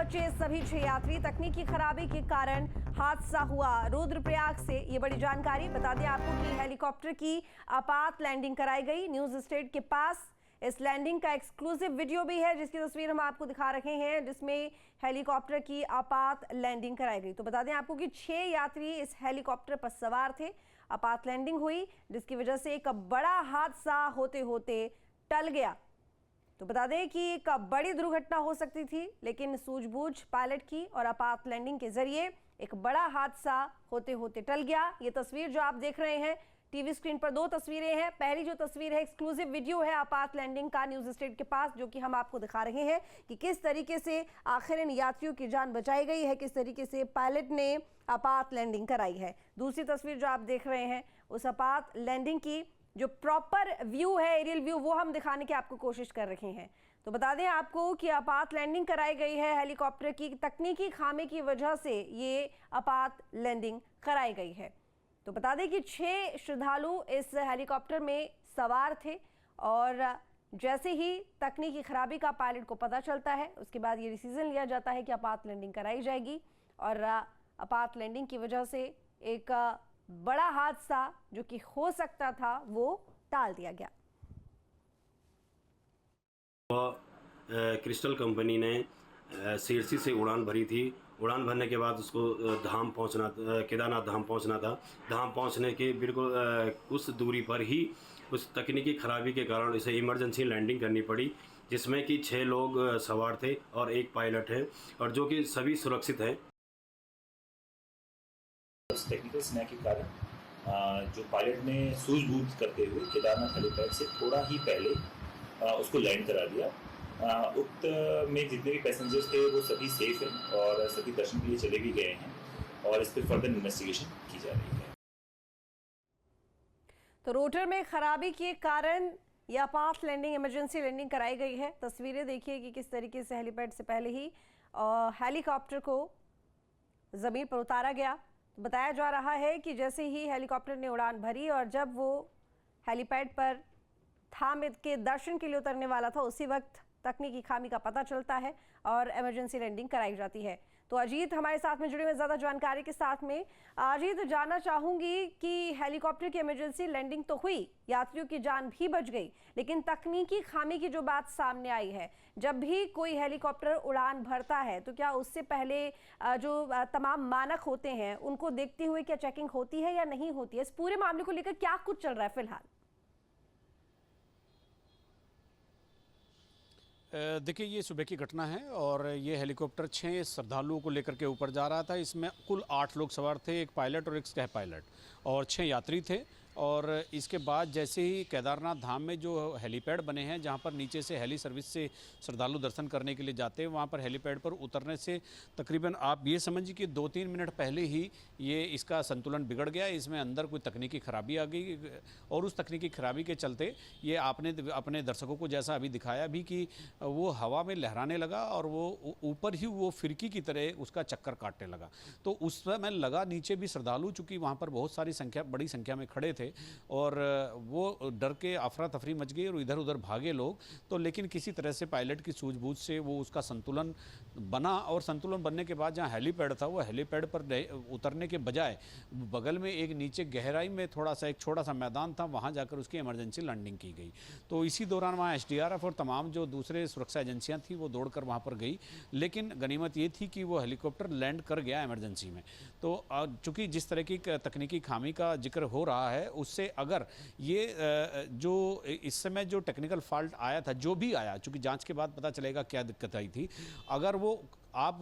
बचे सभी 6 यात्री। तकनीकी खराबी के कारण हादसा हुआ। रुद्रप्रयाग से ये बड़ी जानकारी। बता दें आपको कि हेलीकॉप्टर की आपात लैंडिंग कराई गई न्यूज स्टेट के पास। इस लैंडिंग का एक्सक्लूसिव वीडियो भी है जिसकी तस्वीर हम आपको दिखा रहे हैं, जिसमें हेलीकॉप्टर की आपात लैंडिंग कराई गई। तो बता दें आपको कि 6 यात्री इस हेलीकॉप्टर पर सवार थे। आपात लैंडिंग हुई जिसकी वजह से एक बड़ा हादसा होते होते टल गया। तो बता दें कि एक बड़ी दुर्घटना हो सकती थी, लेकिन सूझबूझ पायलट की और आपात लैंडिंग के जरिए एक बड़ा हादसा होते होते टल गया। ये तस्वीर जो आप देख रहे हैं टीवी स्क्रीन पर, 2 तस्वीरें हैं। पहली जो तस्वीर है एक्सक्लूसिव वीडियो है आपात लैंडिंग का न्यूज स्टेट के पास, जो कि हम आपको दिखा रहे हैं कि किस तरीके से आखिर इन यात्रियों की जान बचाई गई है, किस तरीके से पायलट ने आपात लैंडिंग कराई है। दूसरी तस्वीर जो आप देख रहे हैं उस आपात लैंडिंग की जो प्रॉपर व्यू है, एरियल व्यू, वो हम दिखाने की आपको कोशिश कर रहे हैं। तो बता दें आपको कि आपात लैंडिंग कराई गई है हेलीकॉप्टर की। तकनीकी खामी की वजह से ये आपात लैंडिंग कराई गई है। तो बता दें कि 6 श्रद्धालु इस हेलीकॉप्टर में सवार थे और जैसे ही तकनीकी खराबी का पायलट को पता चलता है, उसके बाद ये डिसीजन लिया जाता है कि आपात लैंडिंग कराई जाएगी। और आपात लैंडिंग की वजह से एक बड़ा हादसा जो कि हो सकता था वो टाल दिया गया। क्रिस्टल कंपनी ने सीरसी से उड़ान भरी थी। उड़ान भरने के बाद उसको धाम पहुंचना, केदारनाथ धाम पहुंचना था। धाम पहुंचने के बिल्कुल कुछ दूरी पर ही उस तकनीकी खराबी के कारण इसे इमरजेंसी लैंडिंग करनी पड़ी, जिसमें कि 6 लोग सवार थे और 1 पायलट है, और जो कि सभी सुरक्षित हैं। टेक्निकल समय के कारण जो पायलट ने सूझबूझ करते हुए केदारनाथ हेलीपैड से थोड़ा ही पहले उसको लैंड करा दिया। उक्त में जितने भी पैसेंजर्स थे वो सभी सेफ हैं और सभी दर्शन के लिए चले भी गए हैं और इस पर फर्दर इन्वेस्टिगेशन की जा रही है। तो रोटर में खराबी के कारण यह आपात लैंडिंग, इमरजेंसी लैंडिंग कराई गई है। तस्वीरें देखिए कि किस तरीके से हेलीपैड से पहले ही हेलीकॉप्टर को ज़मीन पर उतारा गया। बताया जा रहा है कि जैसे ही हेलीकॉप्टर ने उड़ान भरी और जब वो हेलीपैड पर धाम के दर्शन के लिए उतरने वाला था, उसी वक्त तकनीकी खामी का पता चलता है और इमरजेंसी लैंडिंग कराई जाती है। तो अजीत हमारे साथ में जुड़े हुए ज़्यादा जानकारी के साथ में। अजीत, जानना चाहूंगी कि हेलीकॉप्टर की इमरजेंसी लैंडिंग तो हुई, यात्रियों की जान भी बच गई, लेकिन तकनीकी खामी की जो बात सामने आई है, जब भी कोई हेलीकॉप्टर उड़ान भरता है तो क्या उससे पहले जो तमाम मानक होते हैं उनको देखते हुए क्या चेकिंग होती है या नहीं होती है? इस पूरे मामले को लेकर क्या कुछ चल रहा है फिलहाल? देखिए, ये सुबह की घटना है और ये हेलीकॉप्टर 6 श्रद्धालुओं को लेकर के ऊपर जा रहा था। इसमें कुल 8 लोग सवार थे, 1 पायलट और 1 सह पायलट, और 6 यात्री थे। और इसके बाद जैसे ही केदारनाथ धाम में जो हेलीपैड बने हैं, जहां पर नीचे से हेली सर्विस से श्रद्धालु दर्शन करने के लिए जाते हैं, वहां पर हेलीपैड पर उतरने से तकरीबन आप ये समझिए कि 2-3 मिनट पहले ही ये इसका संतुलन बिगड़ गया। इसमें अंदर कोई तकनीकी खराबी आ गई और उस तकनीकी खराबी के चलते ये आपने अपने दर्शकों को जैसा अभी दिखाया भी कि वो हवा में लहराने लगा और वो ऊपर ही वो फिरकी की तरह उसका चक्कर काटने लगा। तो उस समय लगा नीचे भी श्रद्धालु, चूँकि वहाँ पर बहुत सारी संख्या, बड़ी संख्या में खड़े थे और वो डर के अफरा तफरी मच गई और इधर उधर भागे लोग। तो लेकिन किसी तरह से पायलट की सूझबूझ से वो उसका संतुलन बना और संतुलन बनने के बाद जहाँ हेलीपैड था, वो हेलीपैड पर उतरने के बजाय बगल में एक नीचे गहराई में थोड़ा सा एक छोटा सा मैदान था, वहाँ जाकर उसकी इमरजेंसी लैंडिंग की गई। तो इसी दौरान वहाँ SDRF और तमाम जो दूसरे सुरक्षा एजेंसियाँ थी वो दौड़कर वहाँ पर गई, लेकिन गनीमत ये थी कि वो हेलीकॉप्टर लैंड कर गया इमरजेंसी में। तो चूँकि जिस तरह की तकनीकी खामी का जिक्र हो रहा है, उससे अगर ये जो इस समय जो टेक्निकल फॉल्ट आया था, जो भी आया, चूँकि जांच के बाद पता चलेगा क्या दिक्कत आई थी, अगर वो आप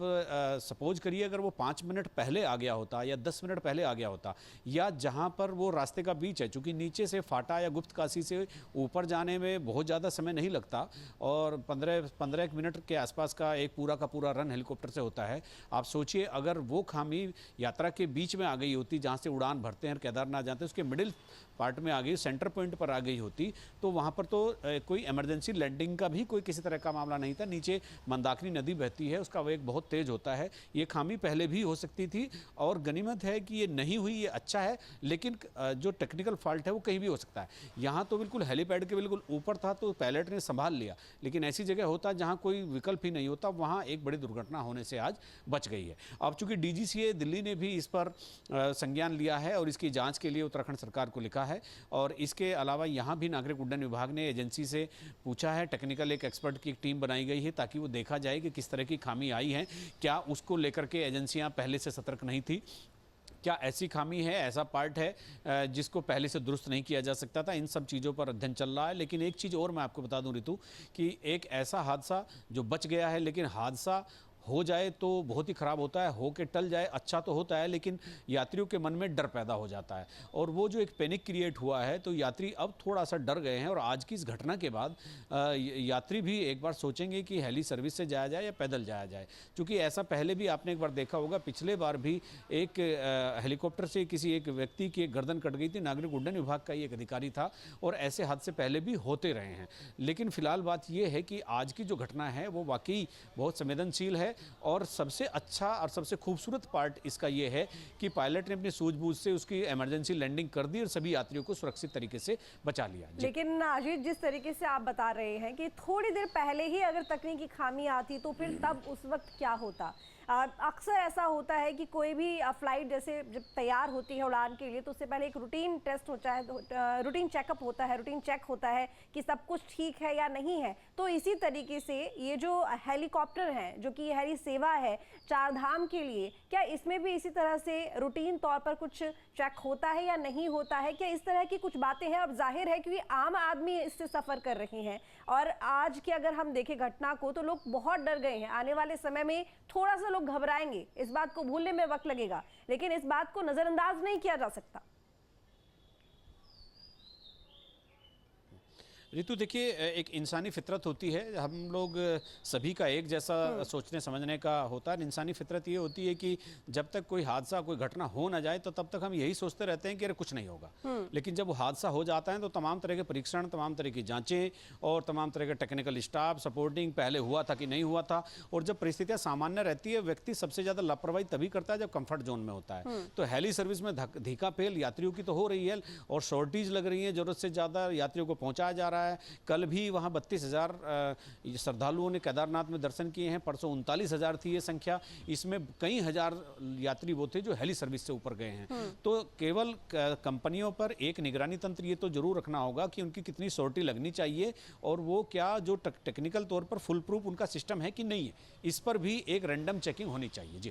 सपोज करिए अगर वो 5 मिनट पहले आ गया होता या 10 मिनट पहले आ गया होता, या जहाँ पर वो रास्ते का बीच है, चूँकि नीचे से फाटा या गुप्त काशी से ऊपर जाने में बहुत ज़्यादा समय नहीं लगता और 15 मिनट के आसपास का एक पूरा पूरा रन हेलीकॉप्टर से होता है। आप सोचिए अगर वो खामी यात्रा के बीच में आ गई होती, जहाँ से उड़ान भरते हैं केदारनाथ जाते हैं, उसके मिडिल पार्ट में आ गई, सेंटर पॉइंट पर आ गई होती, तो वहाँ पर तो कोई इमरजेंसी लैंडिंग का भी कोई किसी तरह का मामला नहीं था। नीचे मंदाकिनी नदी बहती है, उसका वेग वेग बहुत तेज होता है। ये खामी पहले भी हो सकती थी और गनीमत है कि ये नहीं हुई, ये अच्छा है। लेकिन जो टेक्निकल फॉल्ट है वो कहीं भी हो सकता है। यहाँ तो बिल्कुल हेलीपैड के बिल्कुल ऊपर था तो पायलट ने संभाल लिया, लेकिन ऐसी जगह होता है जहाँ कोई विकल्प ही नहीं होता, वहाँ एक बड़ी दुर्घटना होने से आज बच गई है। अब चूंकि DGCA दिल्ली ने भी इस पर संज्ञान लिया है और इसकी जांच के लिए उत्तराखंड सरकार को लिखा है। और इसके अलावा यहाँ भी नागरिक उड्डयन विभाग ने एजेंसी से पूछा है, टेक्निकल एक एक्सपर्ट की एक टीम बनाई गई है ताकि वो देखा जाए कि किस तरह की खामी आई है, क्या उसको लेकर के एजेंसियां पहले से सतर्क नहीं थी, क्या ऐसी खामी है, ऐसा पार्ट है जिसको पहले से दुरुस्त नहीं किया जा सकता था। इन सब चीज़ों पर अध्ययन चल रहा है। लेकिन एक चीज़ और मैं आपको बता दूं ऋतु, कि एक ऐसा हादसा जो बच गया है, लेकिन हादसा हो जाए तो बहुत ही ख़राब होता है, हो के टल जाए अच्छा तो होता है, लेकिन यात्रियों के मन में डर पैदा हो जाता है। और वो जो एक पैनिक क्रिएट हुआ है तो यात्री अब थोड़ा सा डर गए हैं। और आज की इस घटना के बाद यात्री भी एक बार सोचेंगे कि हेली सर्विस से जाया जाए या पैदल जाया जाए। क्योंकि ऐसा पहले भी आपने एक बार देखा होगा, पिछले बार भी एक हेलीकॉप्टर से किसी एक व्यक्ति की एक गर्दन कट गई थी, नागरिक उड्डयन विभाग का ही एक अधिकारी था, और ऐसे हादसे पहले भी होते रहे हैं। लेकिन फिलहाल बात यह है कि आज की जो घटना है वो वाकई बहुत संवेदनशील है। और सबसे अच्छा और सबसे खूबसूरत पार्ट इसका ये है कि पायलट ने अपनी सूझबूझ से उसकी इमरजेंसी लैंडिंग कर दी और सभी यात्रियों को सुरक्षित तरीके से बचा लिया। लेकिन अजीत, जिस तरीके से आप बता रहे हैं कि थोड़ी देर पहले ही अगर तकनीकी खामी आती तो फिर तब उस वक्त क्या होता। अक्सर ऐसा होता है कि कोई भी फ्लाइट जैसे जब तैयार होती है उड़ान के लिए तो उससे पहले एक रूटीन टेस्ट होता है, रूटीन चेकअप होता है, रूटीन चेक होता है कि सब कुछ ठीक है या नहीं है। तो इसी तरीके से ये जो हेलीकॉप्टर है, जो कि हेली सेवा है चार धाम के लिए, क्या इसमें भी इसी तरह से रूटीन तौर पर कुछ चेक होता है या नहीं होता है? क्या इस तरह की कुछ बातें हैं? अब जाहिर है क्योंकि आम आदमी इससे सफ़र कर रहे हैं और आज की अगर हम देखें घटना को तो लोग बहुत डर गए हैं। आने वाले समय में थोड़ा सा लोग घबराएंगे, इस बात को भूलने में वक्त लगेगा, लेकिन इस बात को नजरअंदाज नहीं किया जा सकता। ऋतु, देखिए, एक इंसानी फितरत होती है, हम लोग सभी का एक जैसा सोचने समझने का होता है। इंसानी फितरत ये होती है कि जब तक कोई हादसा, कोई घटना हो ना जाए तो तब तक हम यही सोचते रहते हैं कि अरे कुछ नहीं होगा। लेकिन जब वो हादसा हो जाता है तो तमाम तरह के परीक्षण, तमाम तरह की जांचें और तमाम तरह का टेक्निकल स्टाफ सपोर्टिंग, पहले हुआ था कि नहीं हुआ था। और जब परिस्थितियाँ सामान्य रहती है, व्यक्ति सबसे ज़्यादा लापरवाही तभी करता है जब कंफर्ट जोन में होता है। तो हेली सर्विस में धीका फेल यात्रियों की तो हो रही है और शॉर्टेज लग रही है, ज़रूरत से ज़्यादा यात्रियों को पहुँचाया जा रहा है। कल भी वहाँ 32,000 श्रद्धालुओं ने केदारनाथ में दर्शन किए हैं, परसों 39,000 थी ये संख्या। इसमें कई हजार यात्री वो थे जो हेली सर्विस से ऊपर गए हैं। तो केवल कंपनियों पर एक निगरानी तंत्र ये तो जरूर रखना होगा कि उनकी कितनी सॉर्टी लगनी चाहिए और वो क्या जो टेक्निकल तौर पर फुल प्रूफ उनका सिस्टम है कि नहीं है, इस पर भी एक रैंडम चेकिंग होनी चाहिए। जी।